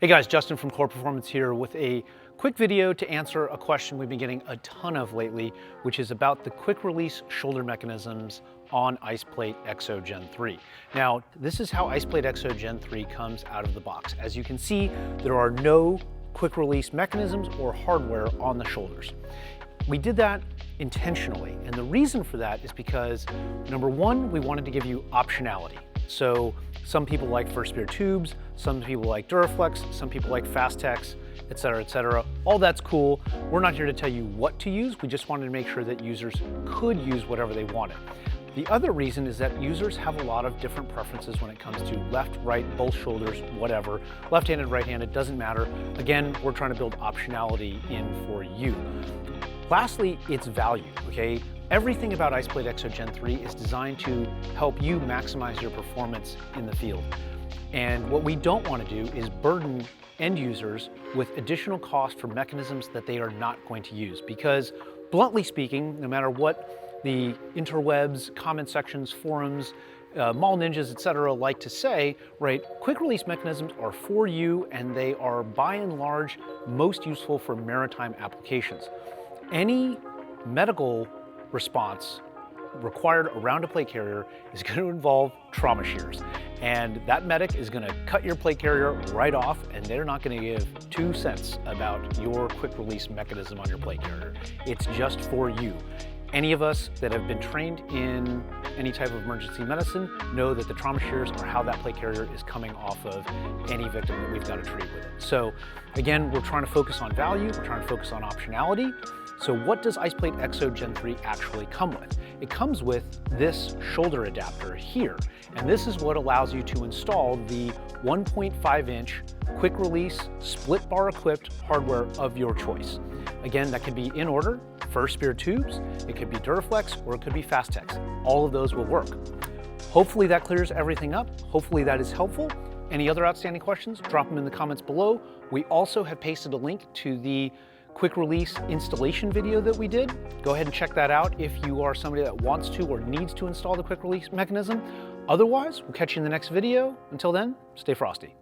Hey guys, Justin from Qore Performance here with a quick video to answer a question we've been getting a ton of lately, which is about the quick release shoulder mechanisms on ICEPLATE EXO Gen 3. Now, this is how ICEPLATE EXO Gen 3 comes out of the box. As you can see, there are no quick release mechanisms or hardware on the shoulders. We did that intentionally, and the reason for that is because, number one, we wanted to give you optionality. So some people like first spear tubes, some people like Duraflex, some people like Fastex, et cetera, all that's cool. We're not here to tell you what to use, we just wanted to make sure that users could use whatever they wanted. The other reason is that users have a lot of different preferences when it comes to left, right, both shoulders, whatever. Left-handed, right-handed, doesn't matter. Again, we're trying to build optionality in for you. Lastly, it's value, okay? Everything about ICEPLATE EXO Gen 3 is designed to help you maximize your performance in the field. And what we don't want to do is burden end users with additional cost for mechanisms that they are not going to use. Because bluntly speaking, no matter what the interwebs, comment sections, forums, mall ninjas, etc. like to say, right, quick release mechanisms are for you and they are by and large most useful for maritime applications. Any medical response required around a plate carrier is going to involve trauma shears. And that medic is going to cut your plate carrier right off, and they're not going to give 2 cents about your quick release mechanism on your plate carrier. It's just for you. Any of us that have been trained in any type of emergency medicine know that the trauma shears are how that plate carrier is coming off of any victim that we've got to treat with it. So again, we're trying to focus on value, we're trying to focus on optionality. So what does ICEPLATE EXO Gen 3 actually come with? It comes with this shoulder adapter here. And this is what allows you to install the 1.5-inch quick release split bar equipped hardware of your choice. Again, that could be in order, first spear tubes, it could be Duraflex, or it could be Fastex. All of those will work. Hopefully that clears everything up. Hopefully that is helpful. Any other outstanding questions, drop them in the comments below. We also have pasted a link to the quick release installation video that we did. Go ahead and check that out if you are somebody that wants to or needs to install the quick release mechanism. Otherwise, we'll catch you in the next video. Until then, stay frosty.